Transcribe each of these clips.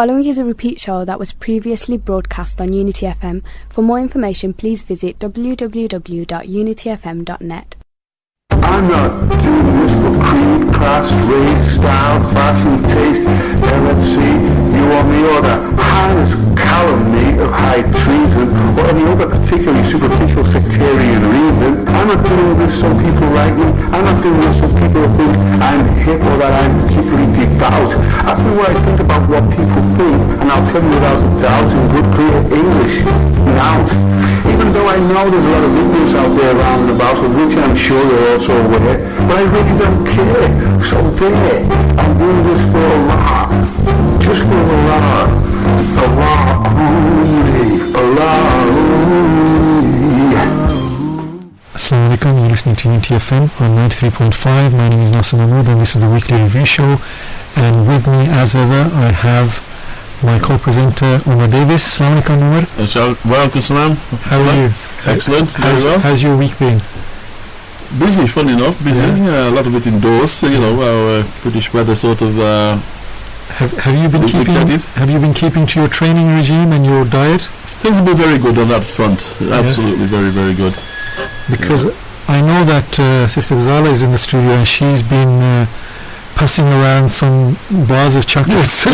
following is a repeat show that was previously broadcast on Unity FM. For more information, please visit www.unityfm.net. I'm not doing this for creed, class, race, style, fashion, taste, LFC, you or me, or the heinous calumny of high treason, or any other particularly superficial sectarian reason. I'm not doing this so people like me. I'm not doing this so people think I'm hip or that I'm particularly devout. Ask me what I think about what people think, and I'll tell you without a doubt in good clear English. Now, even though I know there's a lot of ignorance out there around and about, of which I'm sure you're also aware, but I really don't care. So there, I'm doing this for Allah. Just for Allah. Allah only. Allah only. Assalamu alaikum, you're listening to Unity FM on 93.5. My name is Nasser Mahmood and this is the weekly review show. And with me, as ever, I have my co-presenter Umar Davis. Assalamu alaikum, Umar. Welcome, salam. How are you? Excellent. Very well. How's your week been? Busy, funny enough. Busy. Yeah. A lot of it indoors. You know, our British weather sort of. Have you been keeping to your training regime and your diet? Things have been very good on that front. Absolutely, very, very good. Because I know that Sister Zala is in the studio and she's been passing around some bars of chocolates. So,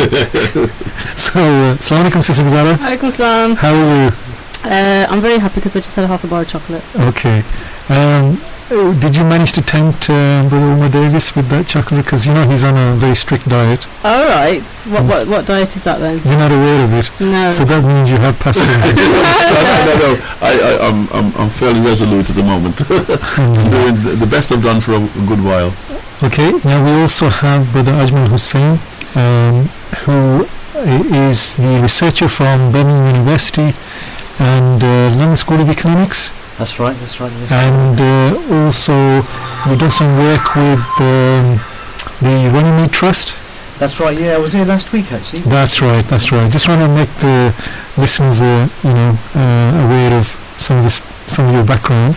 Assalamu alaikum, Sister Zala. Alaikum salam. How are you? I'm very happy because I just had half a bar of chocolate. Okay. Did you manage to tempt Brother Umar Davis with that chocolate? Because you know he's on a very strict diet. All right. What diet is that then? You're not aware of it. No. So that means you have passed it. No. I'm fairly resolute at the moment. I'm doing the best I've done for a good while. Okay. Now we also have Brother Ajmal Hussain, who is the researcher from Birmingham University and London School of Economics. That's right. Yes. And also we've done some work with the Runnymede Trust. That's right. Yeah, I was here last week actually. That's right. Just want to make the listeners, aware of some of your background.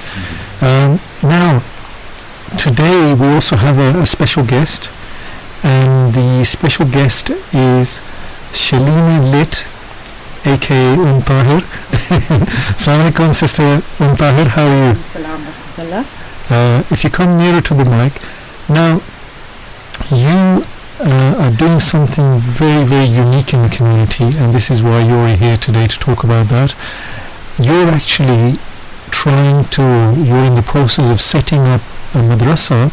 Now, today we also have a special guest, and the special guest is Shalima Lit, aka Tahir. Assalamu alaikum, Sister Tahir. How are you? Assalamu alaikum. If you come nearer to the mic. Now, you are doing something very, very unique in the community, and this is why you're here today to talk about that. You're actually you're in the process of setting up a madrasa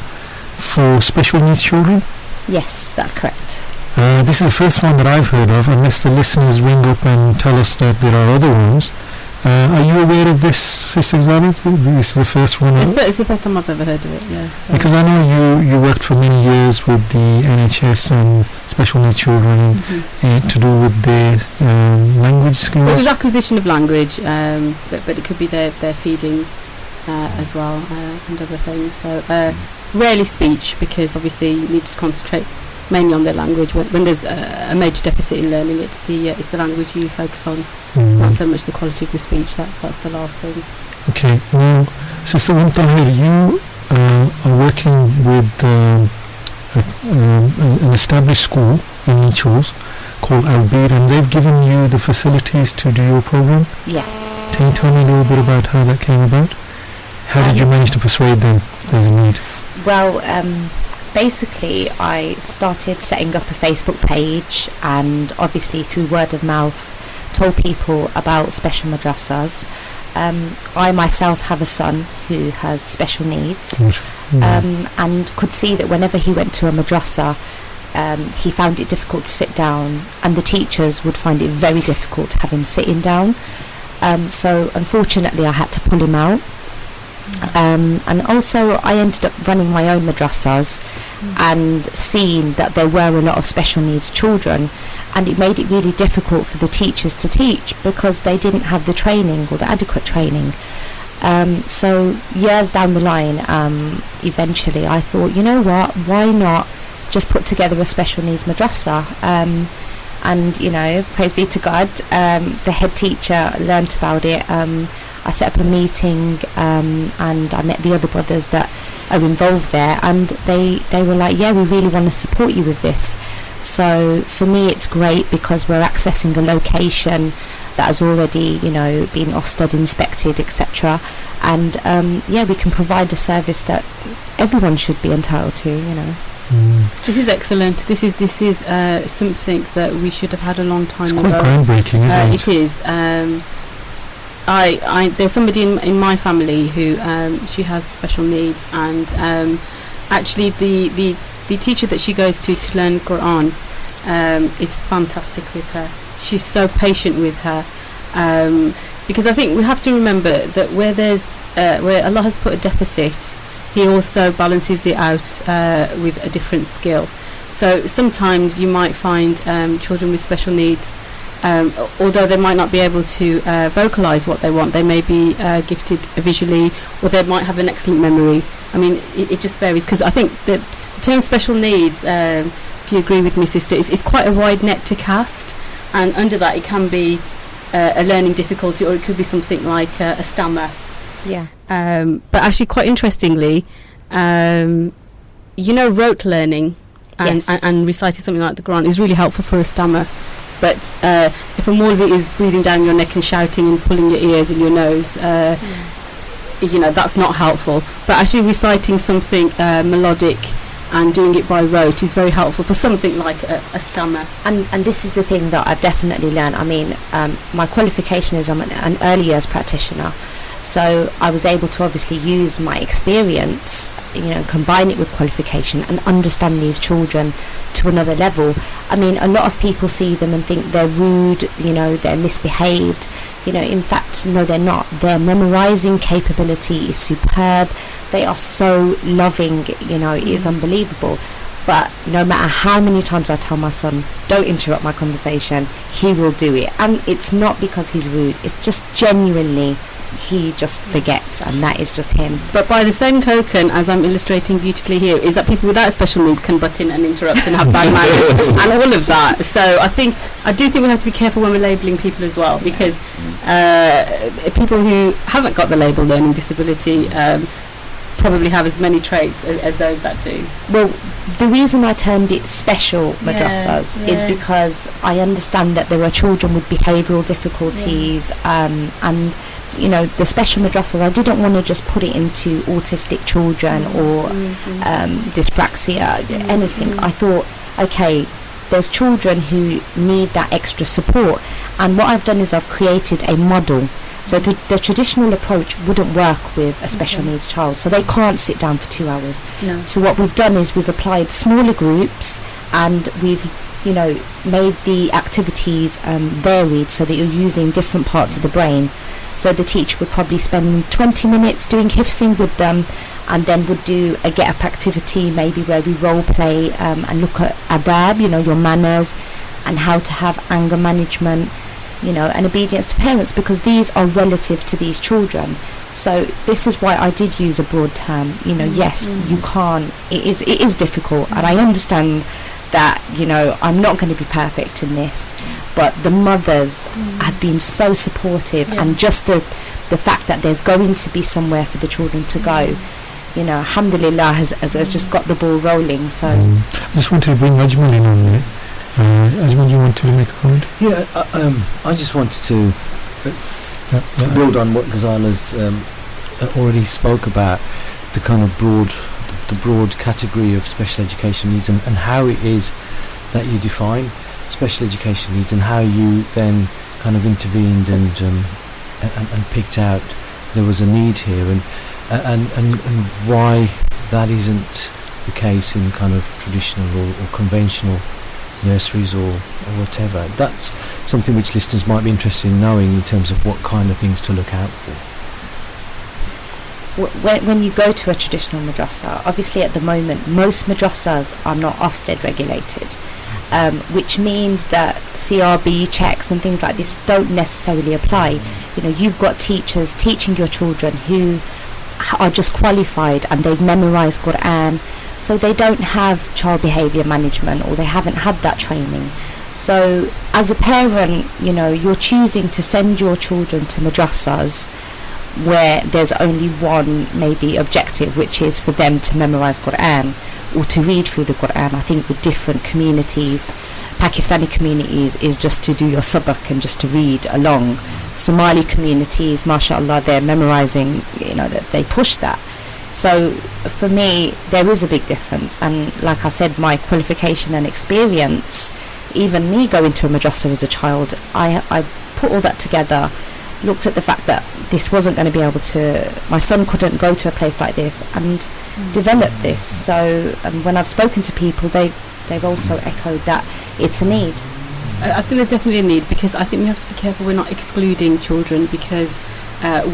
for special needs children? Yes, that's correct. This is the first one that I've heard of, unless the listeners ring up and tell us that there are other ones. Are you aware of this, Sister Zala? This is the first one. It's the first time I've ever heard of it, yeah. So. Because I know you worked for many years with the NHS and special needs children to do with their language skills. Well, it was acquisition of language, but it could be their feeding as well, and other things. So rarely speech, because obviously you need to concentrate mainly on their language. When there's a major deficit in learning, it's the language you focus on, not so much the quality of the speech. That's the last thing. Okay. Now, Sister Tahir, you are working with an established school in Mitchells called Albir, and they've given you the facilities to do your program? Yes. Can you tell me a little bit about how that came about? How did you manage to persuade them there's a need? Well, basically I started setting up a Facebook page, and obviously through word of mouth told people about special madrasahs. I myself have a son who has special needs, and could see that whenever he went to a madrasah, he found it difficult to sit down, and the teachers would find it very difficult to have him sitting down. So unfortunately I had to pull him out. And also I ended up running my own madrasahs and seeing that there were a lot of special needs children, and it made it really difficult for the teachers to teach because they didn't have the training or the adequate training. So years down the line, eventually I thought, you know what, why not just put together a special needs madrasa? And you know, praise be to God, the head teacher learnt about it. I set up a meeting, and I met the other brothers that are involved there, and they were like, yeah, we really want to support you with this. So for me it's great because we're accessing a location that has already, you know, been Ofsted inspected, etc. And we can provide a service that everyone should be entitled to, you know. This is excellent. This is something that we should have had a long time ago. It's quite groundbreaking, isn't it? It is. There's somebody in my family who she has special needs, and actually the teacher that she goes to learn Quran is fantastic with her. She's so patient with her, because I think we have to remember that where Allah has put a deficit, He also balances it out with a different skill. So sometimes you might find children with special needs, although they might not be able to vocalise what they want, they may be gifted visually, or they might have an excellent memory. I mean, it just varies, because I think that the term special needs, if you agree with me, sister, is quite a wide net to cast, and under that it can be a learning difficulty, or it could be something like a stammer. Yeah. But actually, quite interestingly, rote learning and reciting something like the Quran is really helpful for a stammer. But if a more of it is breathing down your neck and shouting and pulling your ears and your nose, that's not helpful. But actually reciting something melodic and doing it by rote is very helpful for something like a stammer. And this is the thing that I've definitely learned. I mean, my qualification is I'm an early years practitioner. So I was able to obviously use my experience, combine it with qualification and understand these children to another level. I mean, a lot of people see them and think they're rude, they're misbehaved. In fact, no, they're not. Their memorizing capability is superb. They are so loving, it is unbelievable. But no matter how many times I tell my son, don't interrupt my conversation, he will do it. And it's not because he's rude, it's just genuinely he just forgets, and that is just him. But by the same token, as I'm illustrating beautifully here, is that people without special needs can butt in and interrupt and have bad manners and all of that. So I do think we have to be careful when we're labelling people as well, because people who haven't got the label learning disability probably have as many traits as those that do. Well, the reason I termed it special madrasahs is because I understand that there are children with behavioural difficulties, and the special madrasahs, I didn't want to just put it into autistic children or dyspraxia, anything. I thought, okay, there's children who need that extra support, and what I've done is I've created a model. So the traditional approach wouldn't work with a special needs child, so they can't sit down for 2 hours. No. So what we've done is we've applied smaller groups, and we've made the activities varied, so that you're using different parts of the brain. So the teacher would probably spend 20 minutes doing hifzing with them, and then would do a get-up activity, maybe where we role play and look at adab, your manners, and how to have anger management, and obedience to parents, because these are relative to these children. So this is why I did use a broad term. Yes, you can't. It is difficult, and I understand that I'm not going to be perfect in this, but the mothers have been so supportive, and just the fact that there's going to be somewhere for the children to go, alhamdulillah, has just got the ball rolling. So I just wanted to bring Ajmal in on there. Ajmal, you wanted to make a comment? Yeah, I just wanted to build on what Ghazala's already spoke about, the kind of broad category of special education needs, and how it is that you define special education needs, and how you then kind of intervened and picked out there was a need here, and why that isn't the case in kind of traditional or conventional nurseries or whatever. That's something which listeners might be interested in knowing, in terms of what kind of things to look out for. When you go to a traditional madrasah, obviously at the moment most madrasahs are not Ofsted regulated, which means that CRB checks and things like this don't necessarily apply. You've got teachers teaching your children who are just qualified and they've memorised Quran, so they don't have child behaviour management, or they haven't had that training. So as a parent, you're choosing to send your children to madrasahs where there's only one maybe objective, which is for them to memorise Quran, or to read through the Quran. I think with different communities, Pakistani communities is just to do your sabak and just to read along. Somali communities, mashallah, they're memorizing, that they push that. So for me, there is a big difference. And like I said, my qualification and experience, even me going to a madrasa as a child, I put all that together, looked at the fact that this wasn't going to be able to, my son couldn't go to a place like this and develop this. So when I've spoken to people, they've also echoed that it's a need. I think there's definitely a need, because I think we have to be careful we're not excluding children because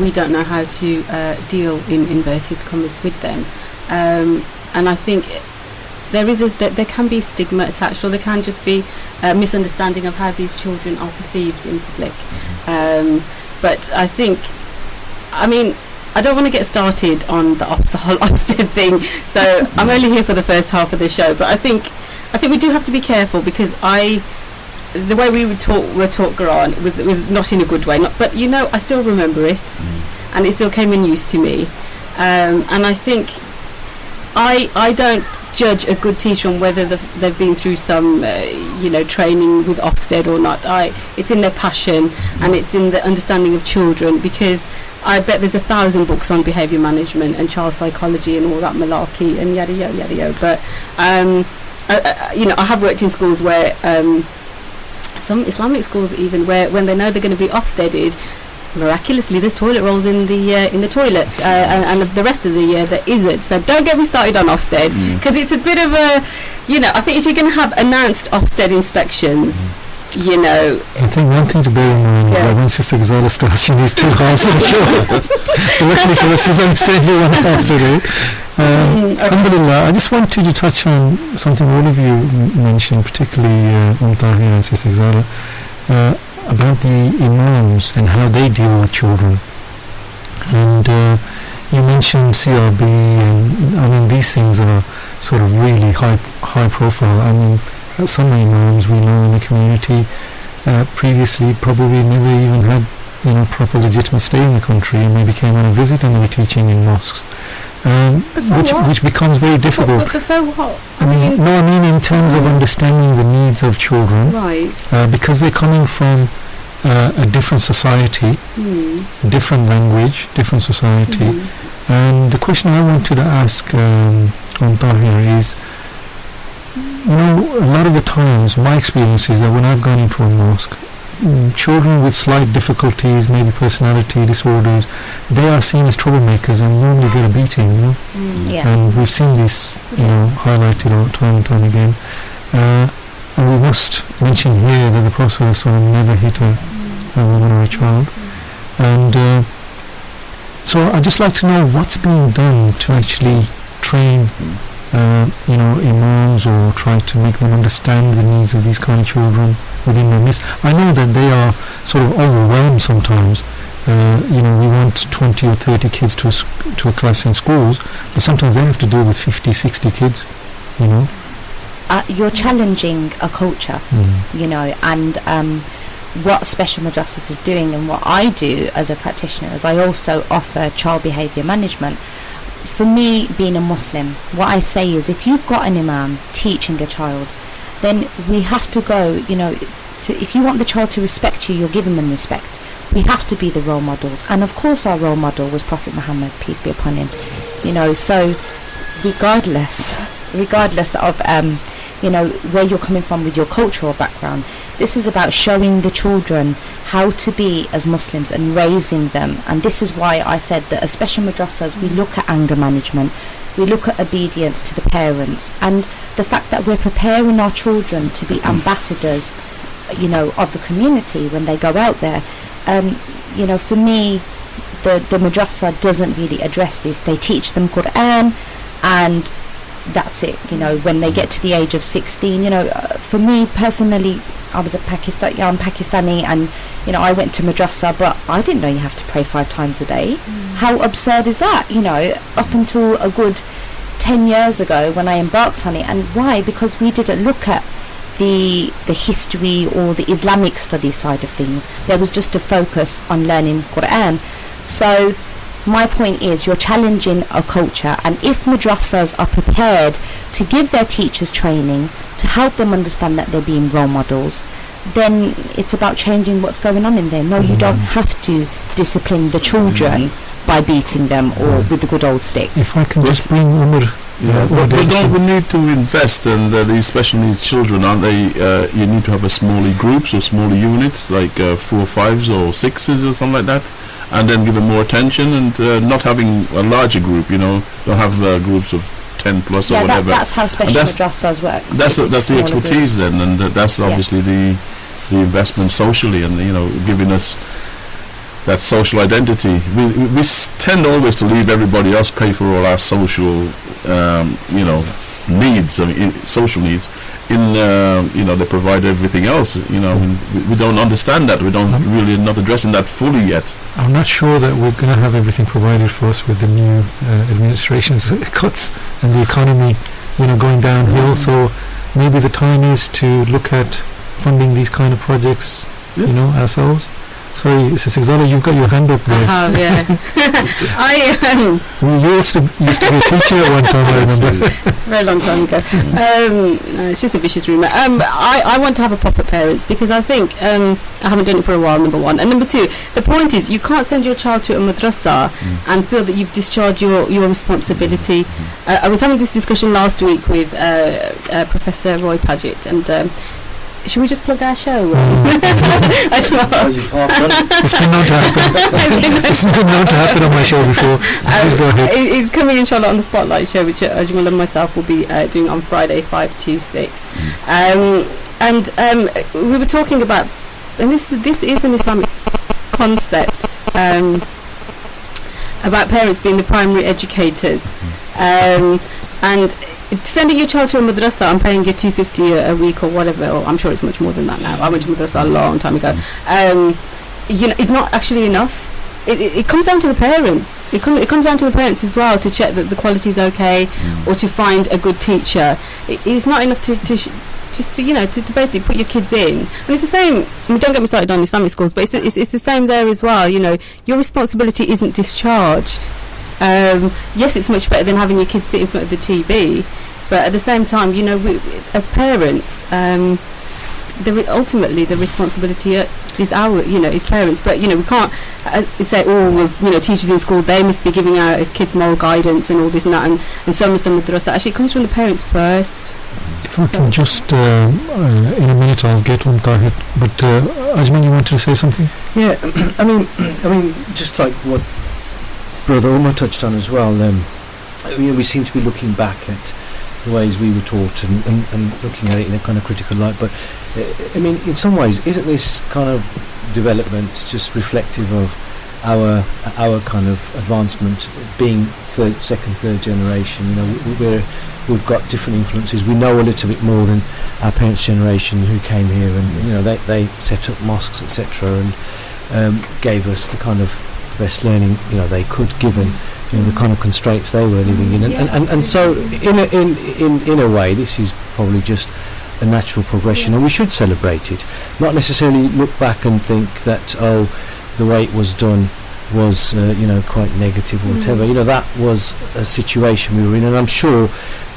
we don't know how to deal, in inverted commas, with them. And I think there can be stigma attached, or there can just be a misunderstanding of how these children are perceived in public. But I think, I don't want to get started on the whole Ofsted thing, so I'm only here for the first half of the show. But I think we do have to be careful, because the way we were taught Quran was not in a good way. But I still remember it, and it still came in use to me. And I think I don't judge a good teacher on whether they've been through some training with Ofsted or not. It's in their passion and it's in the understanding of children, because I bet there's 1,000 books on behaviour management and child psychology and all that malarkey and yada yada yada yada. But I have worked in schools where some Islamic schools, even, where when they know they're going to be Ofsteded, miraculously there's toilet rolls in the toilets, and the rest of the year there isn't. So don't get me started on Ofsted, because it's a bit of a, I think if you're going to have announced Ofsted inspections, I think one thing to bear in mind is that when Sister Ghazala starts, she needs 2 halves of the show. So luckily for us, she's only staying for 1 half today. Alhamdulillah, I just wanted to touch on something all of you mentioned, particularly Tahir and Sister Ghazala, about the imams and how they deal with children. And you mentioned CRB, and these things are sort of really high profile. Some imams we know in the community previously probably never even had proper legitimate stay in the country, and maybe came on a visit and they were teaching in mosques, which becomes very difficult. But so what? In terms of understanding the needs of children, right? Because they're coming from a different society, different language, different society. And the question I wanted to ask on Tahir is, a lot of the times my experience is that when I've gone into a mosque, children with slight difficulties, maybe personality disorders, they are seen as troublemakers and normally get a beating, And we've seen this, highlighted all time and time again. And we must mention here that the Prophet ﷺ never hit a woman or a child. And so I'd just like to know what's being done to actually train imams, or try to make them understand the needs of these kind of children within their midst. I know that they are sort of overwhelmed sometimes. We want 20 or 30 kids to a class in schools, but sometimes they have to deal with 50, 60 kids, You're challenging a culture, and what Special Madrasahs is doing, and what I do as a practitioner, is I also offer child behaviour management. For me, being a Muslim, what I say is, if you've got an imam teaching a child, then we have to go, if you want the child to respect you, you're giving them respect. We have to be the role models. And of course our role model was Prophet Muhammad, peace be upon him. So regardless of, where you're coming from with your cultural background, this is about showing the children how to be as Muslims and raising them. And this is why I said that as Special Madrasahs, we look at anger management, we look at obedience to the parents, and the fact that we're preparing our children to be ambassadors, of the community when they go out there. For me, the madrasa doesn't really address this. They teach them Quran, and that's it. When they get to the age of 16, for me personally, I'm Pakistani, and I went to madrasa, but I didn't know you have to pray 5 times a day. How absurd is that? Up until a good 10 years ago when I embarked on it. And why? Because we didn't look at the history or the Islamic study side of things. There was just a focus on learning Quran. So my point is you're challenging a culture, and if madrasas are prepared to give their teachers training to help them understand that they're being role models, then it's about changing what's going on in there. No, you don't have to discipline the children by beating them or with the good old stick. If I can just bring Umar. But don't we need to invest in these special needs children, aren't they? You need to have a smaller groups or smaller units, like 4 or 5s or 6s or something like that, and then give them more attention, and not having a larger group, don't have groups of 10 plus or whatever. That's how special madrasas work. That's the expertise groups. Then, and that's obviously the investment socially, and giving us that social identity. We tend always to leave everybody else pay for all our social needs, social needs. They provide everything else. We don't understand that. We don't really not addressing that fully yet. I'm not sure that we're going to have everything provided for us with the new administration's cuts and the economy, going downhill. So maybe the time is to look at funding these kind of projects, ourselves. Sorry, Mrs. Exola, you've got your hand up there. I have, yeah. You used to be a teacher at one time, I remember. Very long time ago. No, it's just a vicious rumour. I want to have a pop at parents because I think I haven't done it for a while, number one. And number two, the point is you can't send your child to a madrasa and feel that you've discharged your responsibility. I was having this discussion last week with Professor Roy Paget, and should we just plug our show? It's been known to happen. It's been known to happen on my show before. Please go ahead. It's coming, inshallah, on the Spotlight show, which Ajmal and myself will be doing on Friday, 5 to 6. And we were talking about, and this is an Islamic concept, about parents being the primary educators. And sending your child to a madrasa and paying you $250 a week or whatever, or I'm sure it's much more than that now. I went to madrasa a long time ago. It's not actually enough. It comes down to the parents. It comes down to the parents as well to check that the quality is okay, or to find a good teacher. It's not enough to basically put your kids in. And it's the same. Don't get me started on Islamic schools, but it's the same there as well. Your responsibility isn't discharged. Yes, it's much better than having your kids sit in front of the TV, but at the same time, we, as parents, ultimately the responsibility is is parents. But we can't say, teachers in school, they must be giving our kids moral guidance and all this and that, and so must the madrasa. Actually, it comes from the parents first. If I can just, in a minute, I'll get on Tahir. But Ajman, you wanted to say something? Yeah, I mean, just like what Brother Omar touched on as well, we seem to be looking back at the ways we were taught and looking at it in a kind of critical light. But in some ways, isn't this kind of development just reflective of our kind of advancement, being second, third generation? We've got different influences. We know a little bit more than our parents' generation who came here, and they set up mosques, etc., and gave us the kind of best learning they could, given the kind of constraints they were living in, and so in a way this is probably just a natural progression, and we should celebrate it, not necessarily look back and think that the way it was done was quite negative or whatever. That was a situation we were in, and I'm sure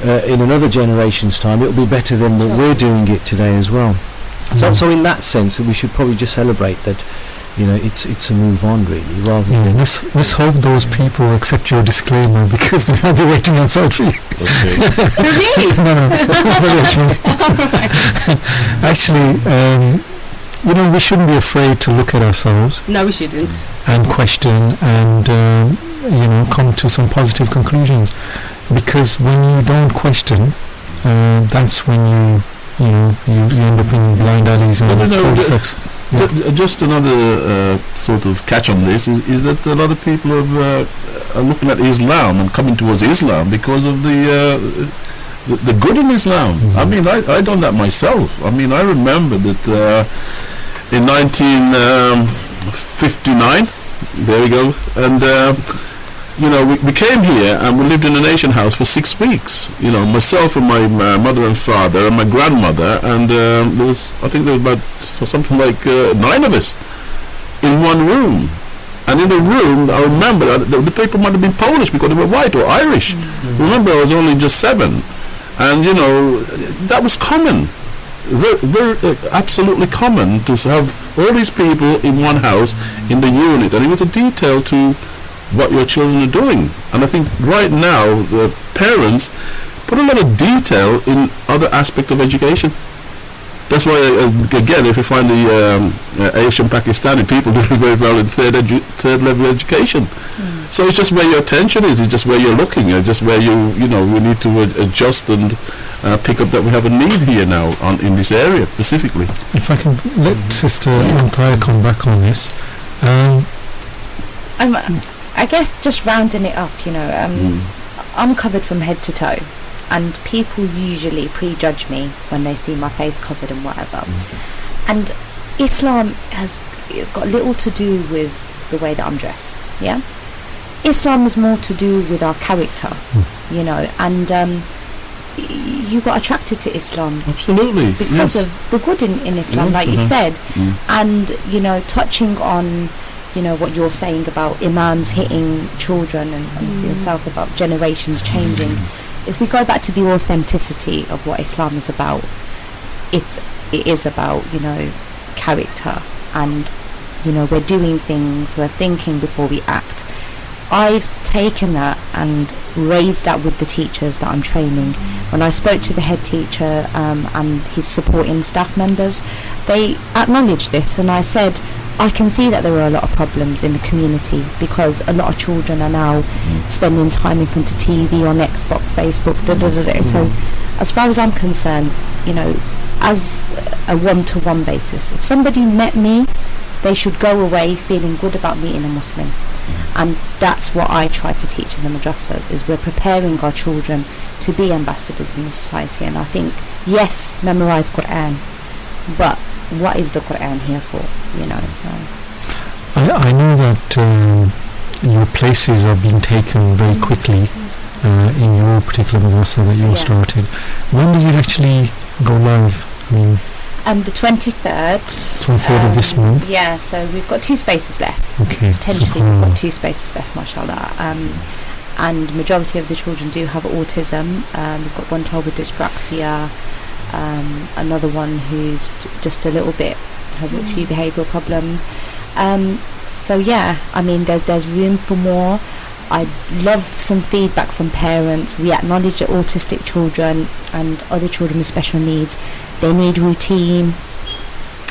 in another generation's time it will be better than that we're doing it today as well. So in that sense, we should probably just celebrate that it's a move on, really, rather than... Let's hope those people accept your disclaimer, because they'll be waiting outside for you. Okay. No, actually, we shouldn't be afraid to look at ourselves. No, we shouldn't. And question and, come to some positive conclusions. Because when you don't question, that's when you end up in blind alleys and cul-de-sacs. Just another sort of catch on this is that a lot of people are looking at Islam and coming towards Islam because of the good in Islam. Mm-hmm. I done that myself. I remember that in 1959, there we go, and we came here and we lived in an Asian house for 6 weeks. Myself and my mother and father and my grandmother, and I think there was about something like 9 of us in one room. And in the room, I remember that the people might have been Polish because they were white or Irish. Remember, I was only just 7. And, that was common. Very, very absolutely common to have all these people in one house in the unit. And it was a detail to what your children are doing. And I think right now, the parents put a lot of detail in other aspects of education. That's why, again, if you find the Asian Pakistani people doing very well in third level education. So it's just where your attention is. It's just where you're looking. It's just where we need to adjust and pick up that we have a need here now in this area specifically. If I can let Sister Antaya come back on this. I guess just rounding it up, I'm covered from head to toe. And people usually prejudge me when they see my face covered and whatever. And Islam it's got little to do with the way that I'm dressed, yeah? Islam is more to do with our character, and you got attracted to Islam. Absolutely. Because of the good in Islam, like you said. And, touching on, what you're saying about imams hitting children and for yourself about generations changing. If we go back to the authenticity of what Islam is about, it is about, character and, we're doing things, we're thinking before we act. I've taken that and raised that with the teachers that I'm training. When I spoke to the head teacher and his supporting staff members, they acknowledged this, and I said, I can see that there are a lot of problems in the community because a lot of children are now spending time in front of TV, on Xbox, Facebook, So as far as I'm concerned, as a one-to-one basis, if somebody met me, they should go away feeling good about meeting a Muslim. And that's what I try to teach in the madrasahs, is we're preparing our children to be ambassadors in the society. And I think, yes, memorise Quran, but what is the Quran here for? So I know that your places are being taken very quickly in your particular madrasa that you started. When does it actually go live? The 23rd. 23rd of this month? Yeah, so we've got 2 spaces left. Okay. Potentially we've got 2 spaces left, mashallah. And majority of the children do have autism. We've got one child with dyspraxia, another one who's just a little bit, has a few behavioural problems. So yeah, there's room for more. I'd love some feedback from parents. We acknowledge that autistic children and other children with special needs, they need routine,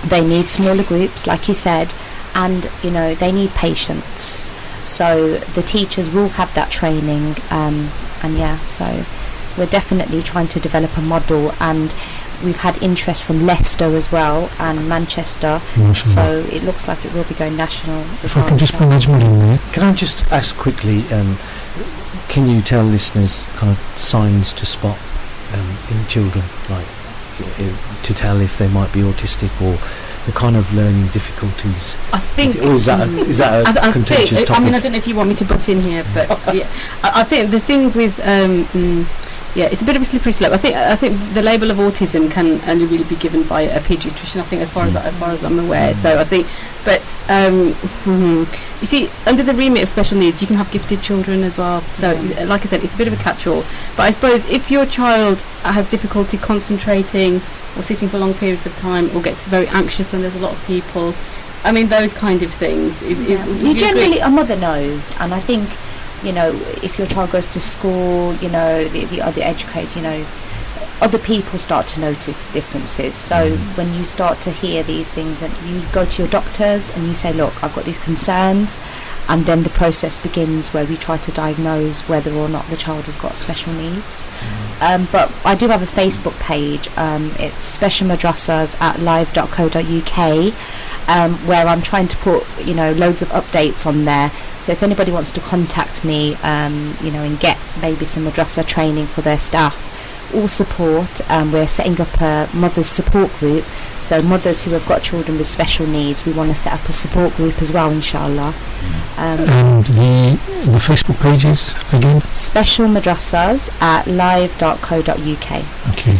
they need smaller groups, like you said, and they need patience. So the teachers will have that training, so we're definitely trying to develop a model, and we've had interest from Leicester as well and Manchester, so it looks like it will be going national. If I can just bring Ajmal in there. Can I just ask quickly, can you tell listeners kind of signs to spot in children, like to tell if they might be autistic or the kind of learning difficulties? I think, or is that a contentious topic? I don't know if you want me to butt in here, but I think the thing with it's a bit of a slippery slope. I think the label of autism can only really be given by a paediatrician, I think, as far as I'm aware. So I think, but you see, under the remit of special needs, you can have gifted children as well. So, like I said, it's a bit of a catch-all. But I suppose if your child has difficulty concentrating or sitting for long periods of time, or gets very anxious when there's a lot of people, those kind of things. You generally, a mother knows, and I think, if your child goes to school, the other educators, other people start to notice differences. So when you start to hear these things, and you go to your doctors and you say, look, I've got these concerns, and then the process begins where we try to diagnose whether or not the child has got special needs. But I do have a Facebook page. It's specialmadrasahs at live.co.uk, where I'm trying to put, loads of updates on there. So if anybody wants to contact me, and get maybe some madrasa training for their staff or support, we're setting up a mothers support group. So mothers who have got children with special needs, we want to set up a support group as well, inshallah. And the Facebook pages again? Special Madrasahs at live.co.uk. Okay.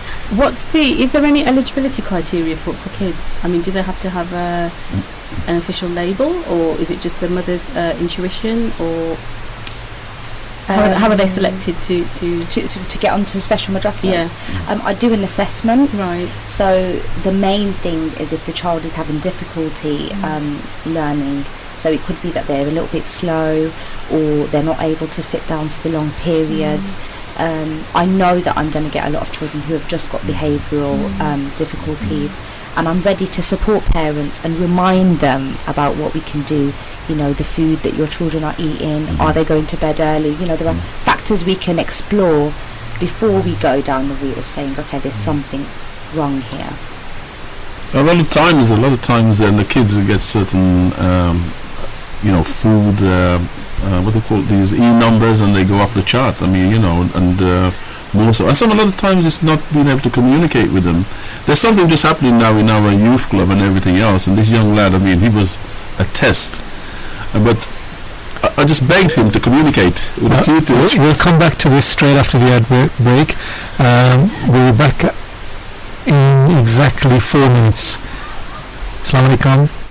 Is there any eligibility criteria for kids? I mean, do they have to have an official label, or is it just the mother's intuition, or how are they selected to get onto special madrasahs? Yeah. I do an assessment. Right. So the main thing is if the child is having difficulty learning. So it could be that they're a little bit slow, or they're not able to sit down for the long periods. I know that I'm going to get a lot of children who have just got behavioural difficulties, and I'm ready to support parents and remind them about what we can do. You know, the food that your children are eating, are they going to bed early? You know, there are factors we can explore before we go down the route of saying, okay, there's something wrong here. A lot of times then the kids get certain food, what they call these numbers, and they go off the chart. I mean, and more so. And a lot of times it's not being able to communicate with them. There's something just happening now in our youth club and everything else. And this young lad, I mean, he was a test, but I just begged him to communicate with the tutors. We'll come back to this straight after the ad break. We'll be back in exactly 4 minutes. Assalamu alaikum.